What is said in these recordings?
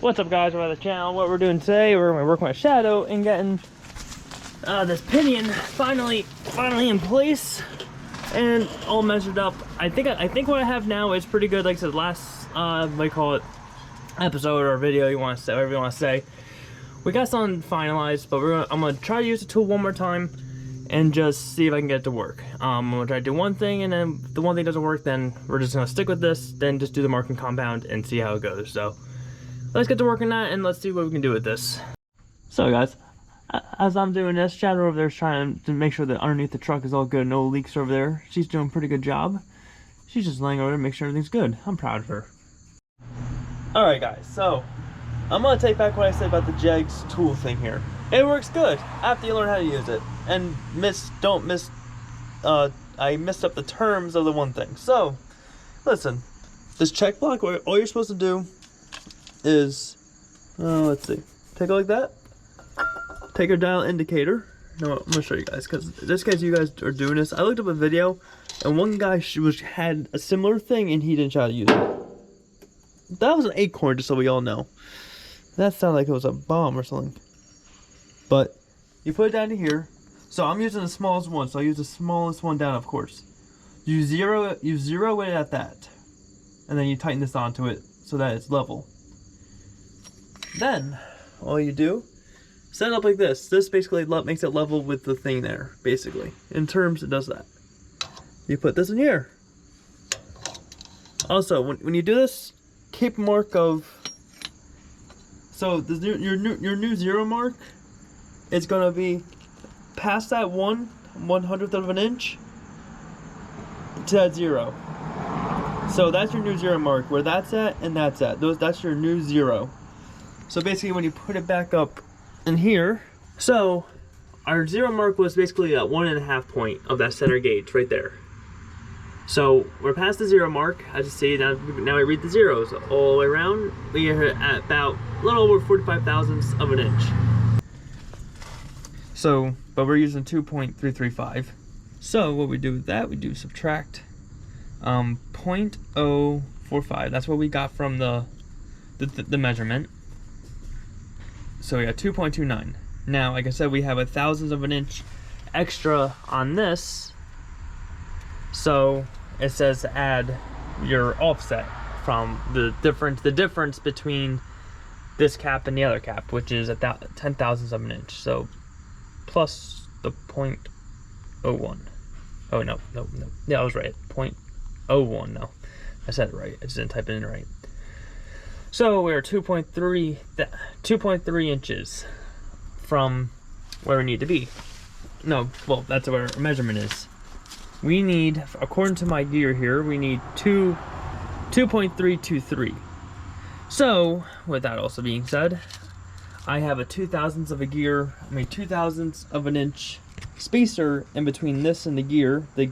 What's up, guys? We're on the channel. What we're doing today, we're gonna work my shadow and getting this pinion finally in place and all measured up. I think what I have now is pretty good. Like I said, last what do you call it, episode or video, you want to say, whatever you want to say, we got something finalized. But I'm gonna try to use the tool one more time and just see if I can get it to work. I'm gonna try to do one thing, and then if the one thing doesn't work, then we're just gonna stick with this, then just do the marking compound and see how it goes. So let's get to work on that and let's see what we can do with this. So guys, as I'm doing this, Shadow over there is trying to make sure that underneath the truck is all good, no leaks over there. She's doing a pretty good job. She's just laying over there to make sure everything's good. I'm proud of her. Alright guys, so I'm gonna take back what I said about the Jegs tool thing here. It works good after you learn how to use it. And I messed up the terms of the one thing. So, listen, this check block, all you're supposed to do is, let's see, take a look at that. Take your dial indicator. No, I'm gonna show you guys, because just in case you guys are doing this, I looked up a video, and one guy had a similar thing, and he didn't try to use it. That was an acorn, just so we all know. That sounded like it was a bomb or something. But you put it down to here. So I'm using the smallest one, so I use the smallest one down, of course. You zero it at that, and then you tighten this onto it so that it's level. Then all you do, set it up like this. This basically makes it level with the thing there, basically. In terms, it does that. You put this in here. Also, when you do this, keep mark of. So your new zero mark is gonna be past that 1/100th of an inch to that 0. So that's your new zero mark, where that's at and that's at. That's your new 0. So basically, when you put it back up in here, so our 0 mark was basically at 1.5 point of that center gauge right there. So we're past the 0 mark, as you see. Now we read the zeros all the way around. We are at about a little over 45 thousandths of an inch. So, but we're using 2.335. So what we do with that, we do subtract 0.045. That's what we got from the measurement. So we got 2.29. Now, like I said, we have a thousandth of an inch extra on this. So it says to add your offset from the difference between this cap and the other cap, which is 10 thousandths of an inch. So plus the 0.01. Oh no. Yeah, I was right. 0.01. No, I said it right. I just didn't type it in right. So we're 2.3 inches from where we need to be. No, well, that's where our measurement is. We need, according to my gear here, we need 2.323. So, with that also being said, I have a 2/1000 of a gear, 2/1000 of an inch spacer in between this and the gear, the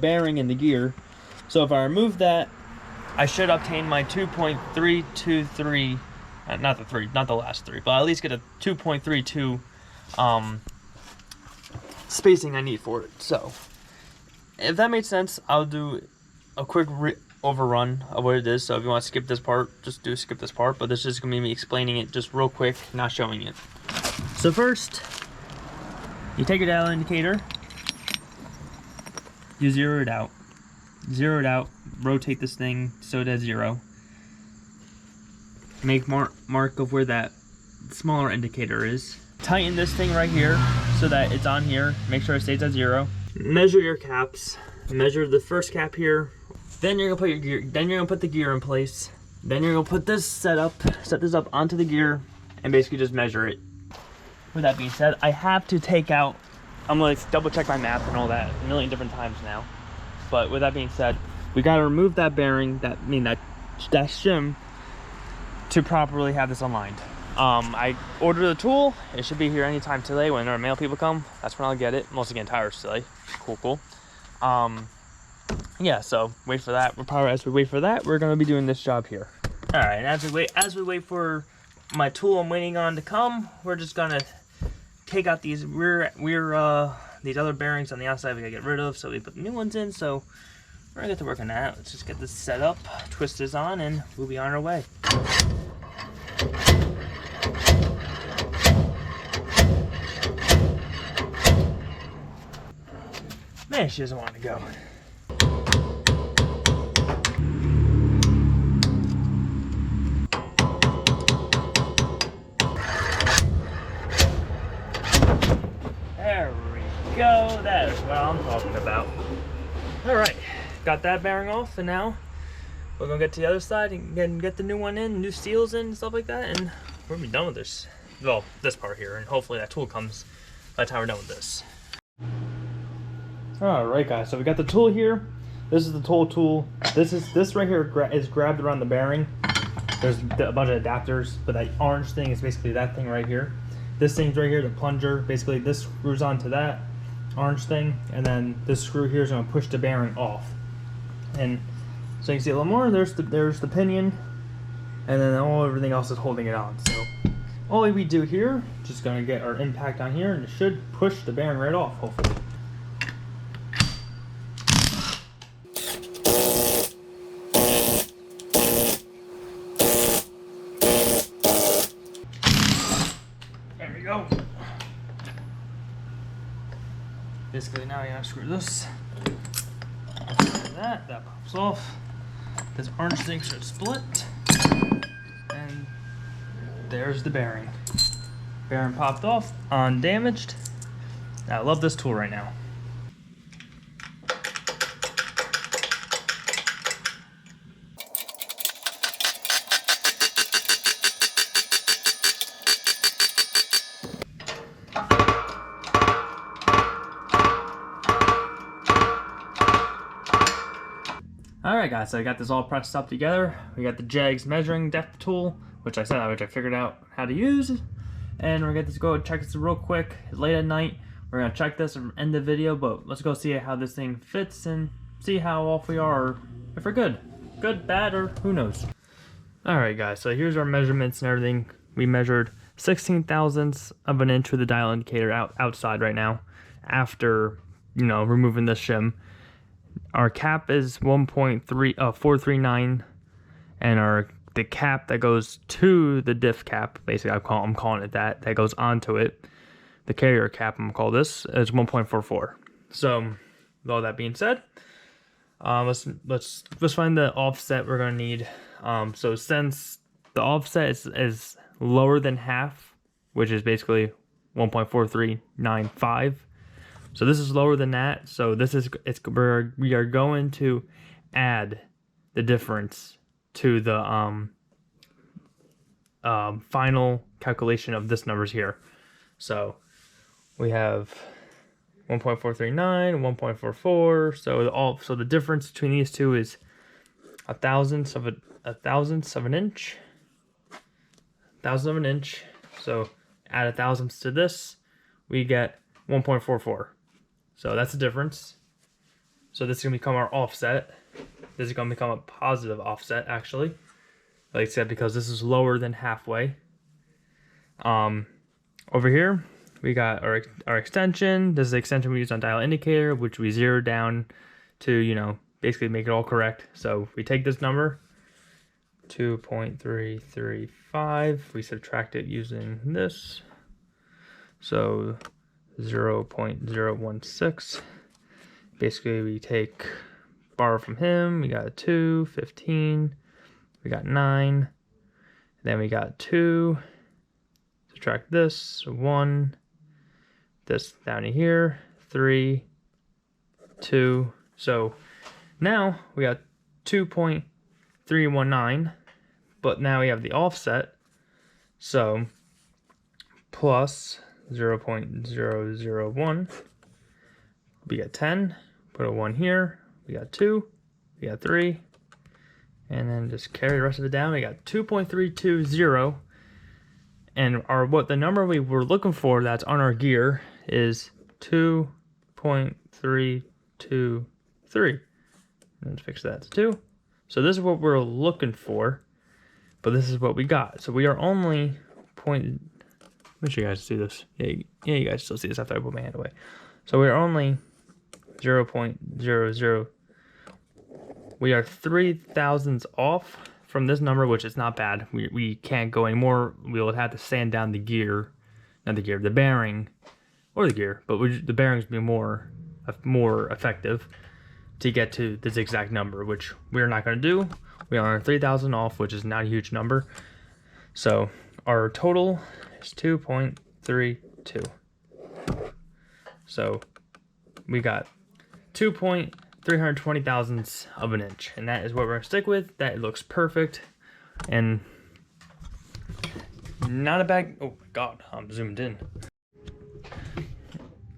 bearing and the gear. So if I remove that, I should obtain my 2.323, not the last 3, but I'll at least get a 2.32 spacing I need for it. So if that makes sense, I'll do a quick overrun of what it is. So if you want to skip this part, just skip this part, but this is just gonna be me explaining it just real quick, not showing it. So first, you take your dial indicator, you zero it out, rotate this thing so it has 0, make mark of where that smaller indicator is, tighten this thing right here so that it's on here, make sure it stays at 0, measure your caps, measure the first cap here. Then you're gonna put your gear. Then you're gonna put the gear in place. Then you're gonna put this set this up onto the gear, and basically just measure it. With that being said, I have to take out. I'm gonna double check my math and all that a million different times now. But with that being said, we gotta remove that bearing, that shim, to properly have this aligned. I ordered the tool. It should be here anytime today when our mail people come. That's when I'll get it. I'm also getting tires today. Cool. Yeah, so wait for that. As we wait for that, we're gonna be doing this job here. All right, as we wait for my tool I'm waiting on to come, we're just gonna take out these these other bearings on the outside we gotta get rid of, so we put the new ones in. So we're gonna get to work on that. Let's just get this set up, twist this on, and we'll be on our way. And she doesn't want to go. There we go. That is what I'm talking about. Alright, got that bearing off, and now we're gonna get to the other side and get the new one in, new seals in and stuff like that, and we're gonna be done with this. Well, this part here, and hopefully that tool comes by the time we're done with this. Alright guys, so we got the tool here. This is the tool. This right here is grabbed around the bearing. There's a bunch of adapters, but that orange thing is basically that thing right here. This thing's right here, the plunger. Basically this screws onto that orange thing, and then this screw here is going to push the bearing off. And so you can see a little more. There's the pinion, and then everything else is holding it on. So all we do here, just going to get our impact on here, and it should push the bearing right off, hopefully. There we go. Basically now you unscrew this. That pops off. This orange thing should split. And there's the bearing. Bearing popped off, undamaged. I love this tool right now. Alright guys, so I got this all pressed up together. We got the JAGS measuring depth tool, which I figured out how to use. And we're gonna go check this real quick. It's late at night. We're gonna check this and end the video, but let's go see how this thing fits and see how off we are, or if we're good. Good, bad, or who knows. Alright guys, so here's our measurements and everything. We measured 16 thousandths of an inch with the dial indicator outside right now, after, removing the shim. Our cap is 1.439, and the cap that goes to the diff cap, basically I'm calling it that goes onto it, the carrier cap I'm gonna call this, is 1.44. So with all that being said, let's find the offset we're gonna need. So since the offset is lower than half, which is basically 1.4395. So this is lower than that. So we are going to add the difference to the final calculation of this numbers here. So we have 1.439, 1.44. So the difference between these two is a thousandth of an inch. Thousandth of an inch. So add a thousandth to this, we get 1.44. So that's the difference. So this is going to become our offset. This is going to become a positive offset, actually. Like I said, because this is lower than halfway. Over here, we got our extension. This is the extension we use on dial indicator, which we zeroed down to, basically make it all correct. So we take this number, 2.335. We subtract it using this. So 0.016. Basically, we borrow from him. We got 2, 15. We got 9. Then we got 2. Subtract this, 1. This down to here, 3, 2. So now we got 2.319, but now we have the offset. So plus 0.001, we got 10, put a 1 here, we got 2, we got 3, and then just carry the rest of it down. We got 2.320, and the number we were looking for that's on our gear is 2.323. Let's fix that to 2. So this is what we're looking for, but this is what we got. So we are only Make sure you guys see this. Yeah, you guys still see this after I put my hand away. So we're only 0.00. We are 3 thousandths off from this number, which is not bad. We can't go anymore. We will have to sand down the gear, not the gear, the bearing, or the gear, but the bearings will be more more effective to get to this exact number, which we're not going to do. We are 3,000 off, which is not a huge number. So our total is 2.32. So we got 2.320 thousandths of an inch, and that is what we're going to stick with. That looks perfect, and not a bad. Oh my god, I'm zoomed in.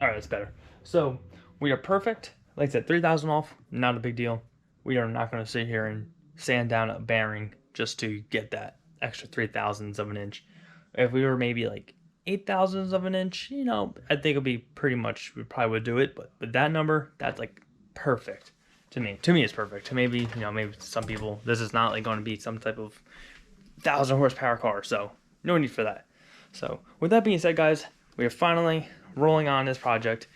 All right, that's better. So we are perfect. Like I said, 3,000 off, not a big deal. We are not going to sit here and sand down a bearing just to get that extra 3,000ths of an inch. If we were maybe like 8,000ths of an inch, you know, I think it'd be pretty much, we probably would do it. But with that number, that's like perfect to me. To me, it's perfect. To maybe, you know, maybe some people, this is not like going to be some type of 1,000 horsepower car. So no need for that. So with that being said, guys, we are finally rolling on this project.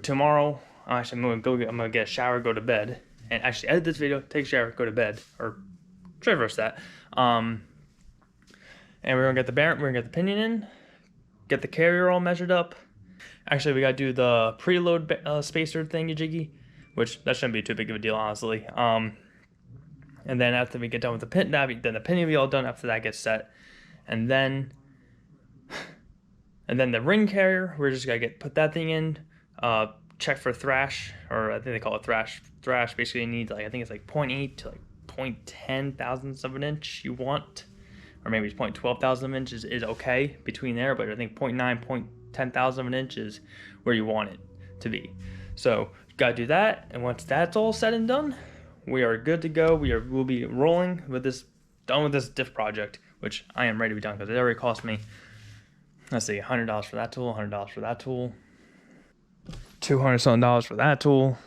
Tomorrow, actually, I'm gonna get a shower, go to bed, and actually edit this video, take a shower, go to bed, or reverse that. And we're gonna get the bearing, we're gonna get the pinion in, get the carrier all measured up. Actually, we gotta do the preload spacer thingy jiggy, which that shouldn't be too big of a deal, honestly. And then after we get done with the pin, then the pinion will be all done after that gets set, and then the ring carrier, we're just gonna put that thing in, check for thrash, or I think they call it thrash. Thrash basically needs like, I think it's like 0.8 to like 0.10 thousandths of an inch you want, or maybe it's 0.12 thousandths of an inch is okay between there, but I think 0.9, 0.10 thousandths of an inch is where you want it to be. So you gotta do that, and once that's all said and done, we are good to go. We'll be rolling with this, done with this diff project, which I am ready to be done because it already cost me, let's see, $100 for that tool, $100 for that tool, $200 something for that tool.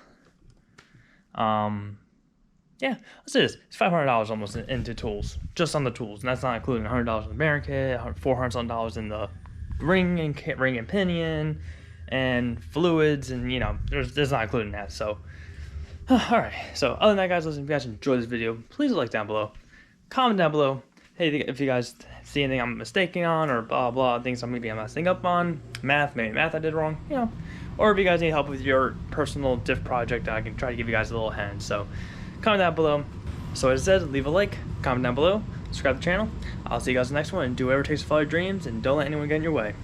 Yeah, let's do this. It's $500 almost into tools, just on the tools, and that's not including $100 in the bearing kit, $400 something in the ring and pinion, and fluids, and you know, there's not including that. So, all right. So other than that, guys, listen, if you guys enjoyed this video, please like down below, comment down below. Hey, if you guys see anything I'm mistaken on, or blah blah things maybe I'm messing up on, maybe math I did wrong, you know, or if you guys need help with your personal diff project, I can try to give you guys a little hand. So comment down below. So as I said, leave a like, comment down below, subscribe to the channel. I'll see you guys in the next one, and do whatever it takes to follow your dreams, and don't let anyone get in your way.